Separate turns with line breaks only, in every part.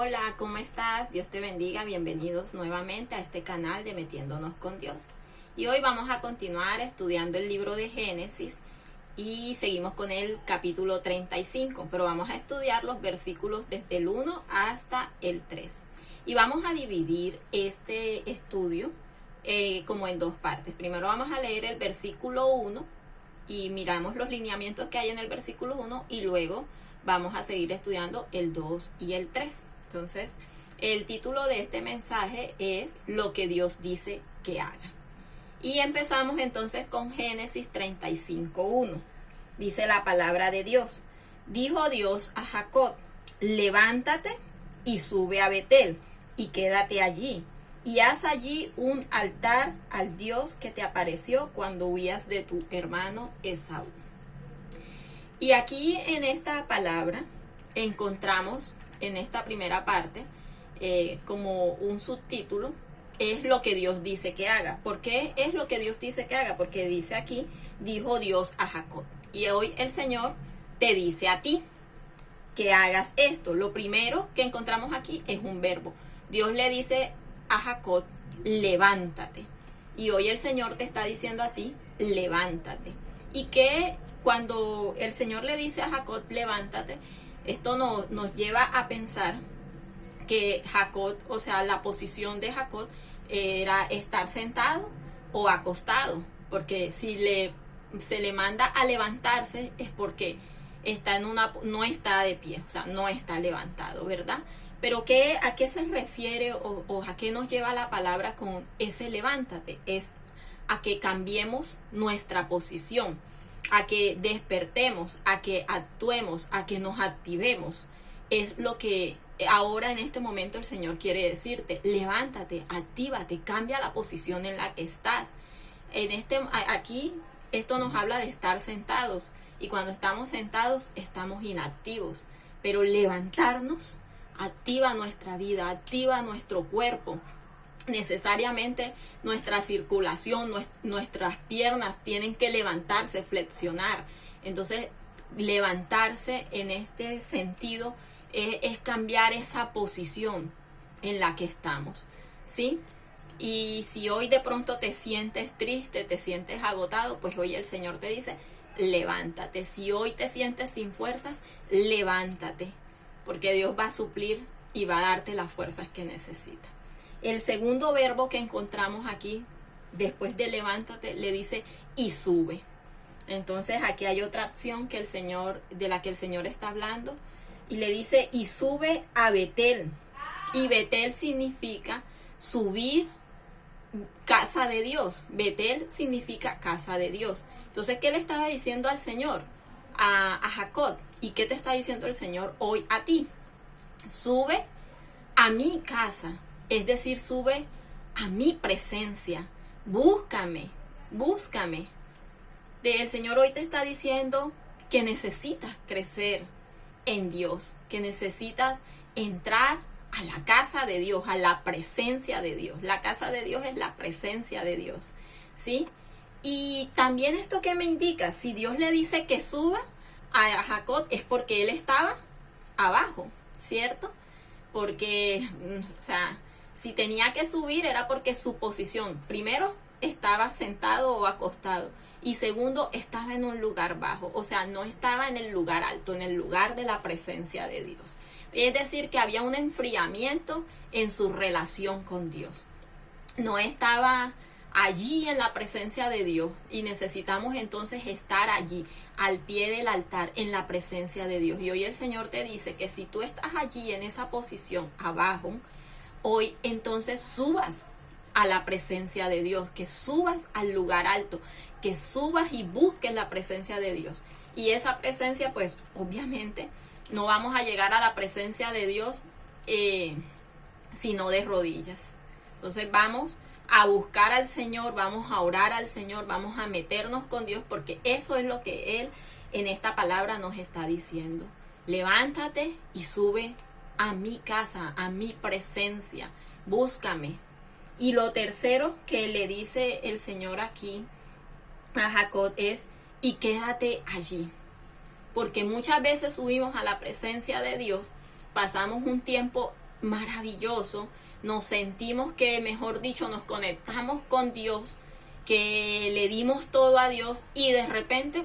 Hola, ¿cómo estás? Dios te bendiga, bienvenidos nuevamente a este canal de Metiéndonos con Dios. Y hoy vamos a continuar estudiando el libro de Génesis y seguimos con el capítulo 35, pero vamos a estudiar los versículos desde el 1 hasta el 3. Y vamos a dividir este estudio como en dos partes. Primero vamos a leer el versículo 1 y miramos los lineamientos que hay en el versículo 1 y luego vamos a seguir estudiando el 2 y el 3. Entonces, el título de este mensaje es Lo que Dios dice que haga. Y empezamos entonces con Génesis 35:1. Dice la palabra de Dios. Dijo Dios a Jacob, levántate y sube a Betel y quédate allí. Y haz allí un altar al Dios que te apareció cuando huías de tu hermano Esaú. Y aquí en esta palabra encontramos en esta primera parte como un subtítulo, es lo que Dios dice que haga. ¿Por qué es lo que Dios dice que haga? Porque dice aquí, dijo Dios a Jacob. Y hoy el Señor te dice a ti que hagas esto. Lo primero que encontramos aquí es un verbo. Dios le dice a Jacob, levántate. Y hoy el Señor te está diciendo a ti, levántate. Y que cuando el Señor le dice a Jacob, levántate, esto nos lleva a pensar que Jacob, o sea, la posición de Jacob era estar sentado o acostado, porque si se le manda a levantarse es porque está no está de pie, o sea, no está levantado, ¿verdad? Pero ¿a qué se refiere o a qué nos lleva la palabra con ese levántate? Es a que cambiemos nuestra posición, a que despertemos, a que actuemos, a que nos activemos. Es lo que ahora en este momento el Señor quiere decirte. Levántate, actívate, cambia la posición en la que estás. Aquí esto nos habla de estar sentados, y cuando estamos sentados estamos inactivos, pero levantarnos activa nuestra vida, activa nuestro cuerpo. Necesariamente nuestra circulación, nuestras piernas tienen que levantarse, flexionar. Entonces, levantarse en este sentido es cambiar esa posición en la que estamos, ¿sí? Y si hoy de pronto te sientes triste, te sientes agotado, pues hoy el Señor te dice, levántate. Si hoy te sientes sin fuerzas, levántate, porque Dios va a suplir y va a darte las fuerzas que necesitas. El segundo verbo que encontramos aquí, después de levántate, le dice y sube. Entonces aquí hay otra acción de la que el Señor está hablando, y le dice y sube a Betel. Y Betel significa subir, casa de Dios. Betel significa casa de Dios. Entonces, ¿qué le estaba diciendo al Señor? A Jacob. ¿Y qué te está diciendo el Señor hoy a ti? Sube a mi casa. Es decir, sube a mi presencia. Búscame. El Señor hoy te está diciendo que necesitas crecer en Dios, que necesitas entrar a la casa de Dios, a la presencia de Dios. La casa de Dios es la presencia de Dios, ¿sí? Y también esto que me indica, si Dios le dice que suba a Jacob, es porque él estaba abajo, ¿cierto? Porque, o sea, si tenía que subir era porque su posición, primero, estaba sentado o acostado, y segundo, estaba en un lugar bajo, o sea, no estaba en el lugar alto, en el lugar de la presencia de Dios. Es decir, que había un enfriamiento en su relación con Dios. No estaba allí en la presencia de Dios, y necesitamos entonces estar allí, al pie del altar, en la presencia de Dios. Y hoy el Señor te dice que si tú estás allí en esa posición abajo, hoy entonces subas a la presencia de Dios, que subas al lugar alto, que subas y busques la presencia de Dios. Y esa presencia, pues obviamente no vamos a llegar a la presencia de Dios sino de rodillas. Entonces vamos a buscar al Señor, vamos a orar al Señor, vamos a meternos con Dios, porque eso es lo que Él en esta palabra nos está diciendo. Levántate y sube a mi casa, a mi presencia, búscame. Y lo tercero que le dice el Señor aquí a Jacob es, y quédate allí. Porque muchas veces subimos a la presencia de Dios, pasamos un tiempo maravilloso, nos sentimos que, mejor dicho, nos conectamos con Dios, que le dimos todo a Dios y de repente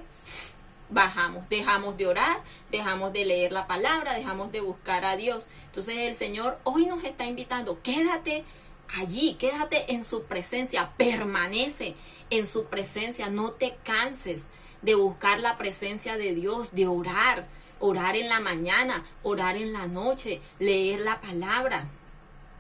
bajamos, dejamos de orar, dejamos de leer la palabra, dejamos de buscar a Dios. Entonces el Señor hoy nos está invitando, quédate allí, quédate en su presencia, permanece en su presencia, no te canses de buscar la presencia de Dios, de orar, orar en la mañana, orar en la noche, leer la palabra.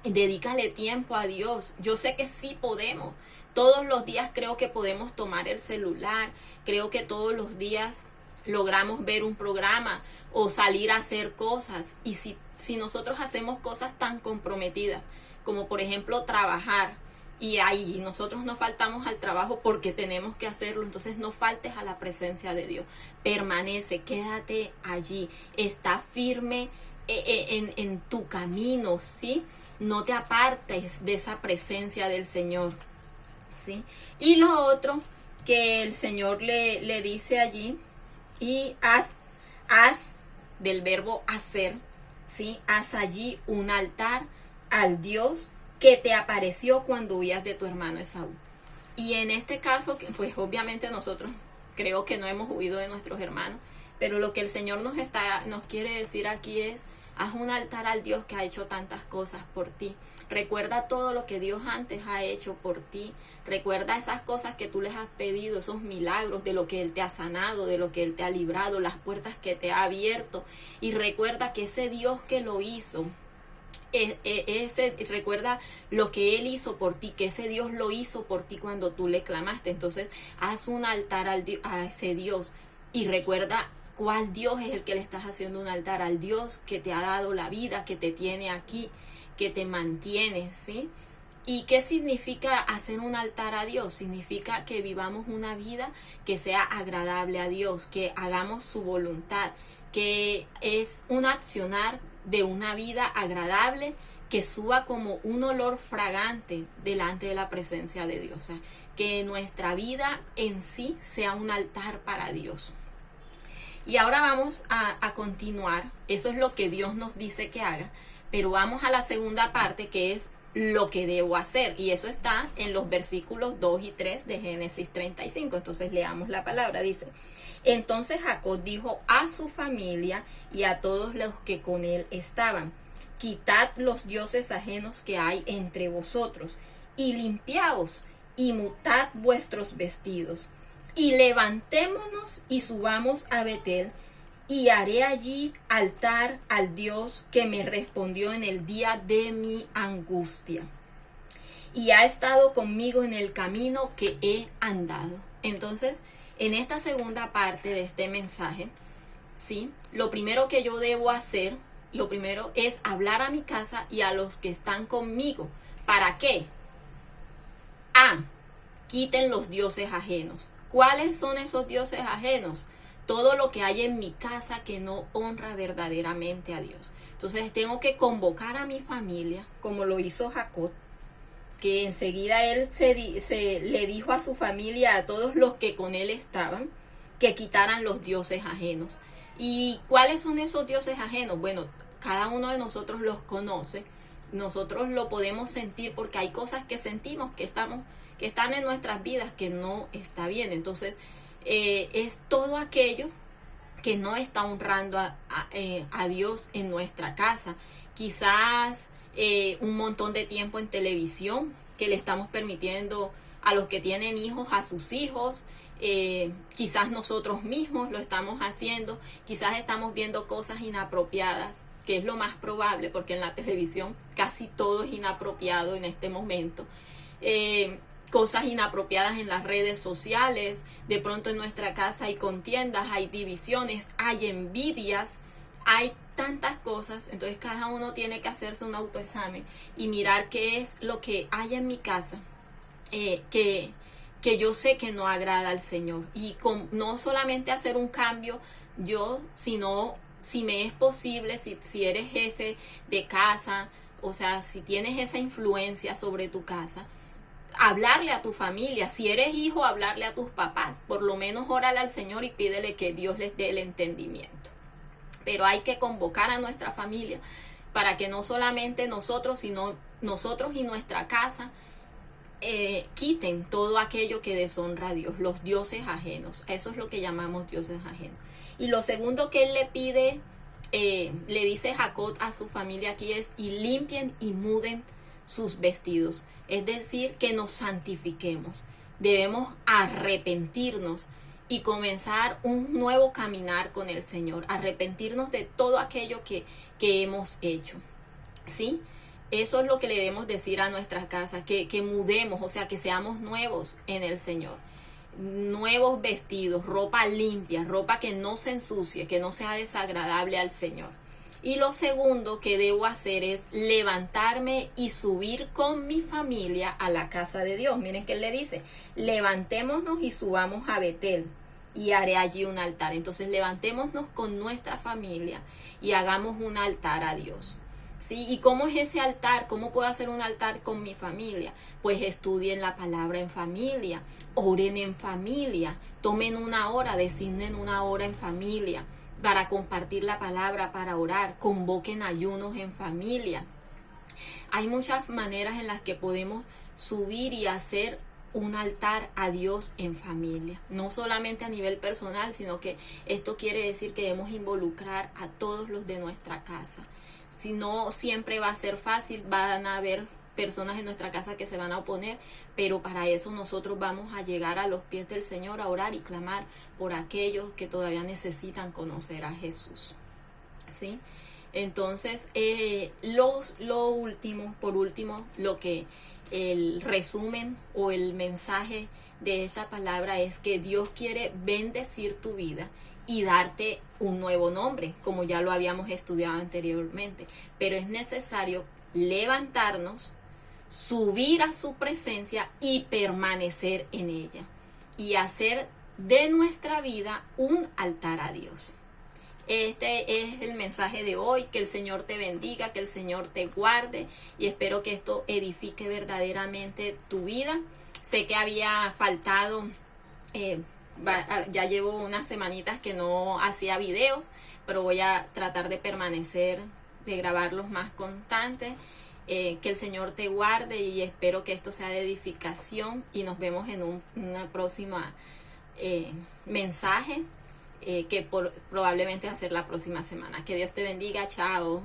Dedícale tiempo a Dios. Yo sé que sí podemos. Todos los días creo que podemos tomar el celular. Creo que todos los días logramos ver un programa o salir a hacer cosas. Y si nosotros hacemos cosas tan comprometidas como por ejemplo trabajar, y ahí nosotros no faltamos al trabajo porque tenemos que hacerlo, entonces no faltes a la presencia de Dios. Permanece, quédate allí, está firme en tu camino, ¿sí? No te apartes de esa presencia del Señor, ¿sí? Y lo otro que el Señor le dice allí, y haz del verbo hacer, ¿sí? Haz allí un altar al Dios que te apareció cuando huías de tu hermano Esaú. Y en este caso, pues obviamente nosotros creo que no hemos huido de nuestros hermanos, pero lo que el Señor nos quiere decir aquí es, haz un altar al Dios que ha hecho tantas cosas por ti. Recuerda todo lo que Dios antes ha hecho por ti. Recuerda esas cosas que tú les has pedido, esos milagros, de lo que Él te ha sanado, de lo que Él te ha librado, las puertas que te ha abierto. Y recuerda que ese Dios que lo hizo, recuerda lo que Él hizo por ti, que ese Dios lo hizo por ti cuando tú le clamaste. Entonces haz un altar a ese Dios y recuerda cuál Dios es el que le estás haciendo un altar, al Dios que te ha dado la vida, que te tiene aquí, que te mantiene, ¿sí? ¿Y qué significa hacer un altar a Dios? Significa que vivamos una vida que sea agradable a Dios, que hagamos su voluntad, que es un accionar de una vida agradable que suba como un olor fragante delante de la presencia de Dios. O sea, que nuestra vida en sí sea un altar para Dios. Y ahora vamos a continuar. Eso es lo que Dios nos dice que haga. Pero vamos a la segunda parte, que es lo que debo hacer. Y eso está en los versículos 2 y 3 de Génesis 35. Entonces leamos la palabra. Dice: entonces Jacob dijo a su familia y a todos los que con él estaban: quitad los dioses ajenos que hay entre vosotros, y limpiaos, y mutad vuestros vestidos, y levantémonos y subamos a Betel, y haré allí altar al Dios que me respondió en el día de mi angustia, y ha estado conmigo en el camino que he andado. Entonces, en esta segunda parte de este mensaje, ¿sí? Lo primero que yo debo hacer, lo primero es hablar a mi casa y a los que están conmigo. ¿Para qué? Quiten los dioses ajenos. ¿Cuáles son esos dioses ajenos? Todo lo que hay en mi casa que no honra verdaderamente a Dios. Entonces tengo que convocar a mi familia, como lo hizo Jacob, que enseguida él le dijo a su familia, a todos los que con él estaban, que quitaran los dioses ajenos. ¿Y cuáles son esos dioses ajenos? Bueno, cada uno de nosotros los conoce, nosotros lo podemos sentir porque hay cosas que sentimos que están en nuestras vidas que no está bien. Entonces es todo aquello que no está honrando a Dios en nuestra casa. Quizás un montón de tiempo en televisión que le estamos permitiendo a los que tienen hijos, a sus hijos. Quizás nosotros mismos lo estamos haciendo. Quizás estamos viendo cosas inapropiadas, que es lo más probable, porque en la televisión casi todo es inapropiado en este momento. Cosas inapropiadas en las redes sociales. De pronto en nuestra casa hay contiendas, hay divisiones, hay envidias, hay tantas cosas. Entonces cada uno tiene que hacerse un autoexamen y mirar qué es lo que hay en mi casa que yo sé que no agrada al Señor. Y no solamente hacer un cambio yo, sino si me es posible, si eres jefe de casa, o sea, si tienes esa influencia sobre tu casa, hablarle a tu familia. Si eres hijo, hablarle a tus papás. Por lo menos órale al Señor y pídele que Dios les dé el entendimiento. Pero hay que convocar a nuestra familia para que no solamente nosotros, sino nosotros y nuestra casa quiten todo aquello que deshonra a Dios, los dioses ajenos. Eso es lo que llamamos dioses ajenos. Y lo segundo que él le pide, le dice Jacob a su familia aquí es: y limpien y muden sus vestidos. Es decir, que nos santifiquemos. Debemos arrepentirnos y comenzar un nuevo caminar con el Señor. Arrepentirnos de todo aquello que hemos hecho. ¿Sí? Eso es lo que le debemos decir a nuestras casas, que mudemos, o sea, que seamos nuevos en el Señor. Nuevos vestidos, ropa limpia, ropa que no se ensucie, que no sea desagradable al Señor. Y lo segundo que debo hacer es levantarme y subir con mi familia a la casa de Dios. Miren que él le dice: levantémonos y subamos a Betel y haré allí un altar. Entonces levantémonos con nuestra familia y hagamos un altar a Dios. ¿Sí? ¿Y cómo es ese altar? ¿Cómo puedo hacer un altar con mi familia? Pues estudien la palabra en familia, oren en familia, tomen una hora, designen una hora en familia para compartir la palabra, para orar, convoquen ayunos en familia. Hay muchas maneras en las que podemos subir y hacer un altar a Dios en familia, no solamente a nivel personal, sino que esto quiere decir que debemos involucrar a todos los de nuestra casa. Si no, siempre va a ser fácil, van a haber personas en nuestra casa que se van a oponer, pero para eso nosotros vamos a llegar a los pies del Señor a orar y clamar por aquellos que todavía necesitan conocer a Jesús. ¿Sí? Entonces, por último, lo que el resumen o el mensaje de esta palabra es que Dios quiere bendecir tu vida y darte un nuevo nombre, como ya lo habíamos estudiado anteriormente. Pero es necesario levantarnos, subir a su presencia y permanecer en ella. Y hacer de nuestra vida un altar a Dios. Este es el mensaje de hoy. Que el Señor te bendiga, que el Señor te guarde, y espero que esto edifique verdaderamente tu vida. Sé que había faltado, ya llevo unas semanitas que no hacía videos, pero voy a tratar de permanecer, de grabarlos más constantes. Que el Señor te guarde y espero que esto sea de edificación, y nos vemos en una próxima mensaje que probablemente va a ser la próxima semana. Que Dios te bendiga. Chao.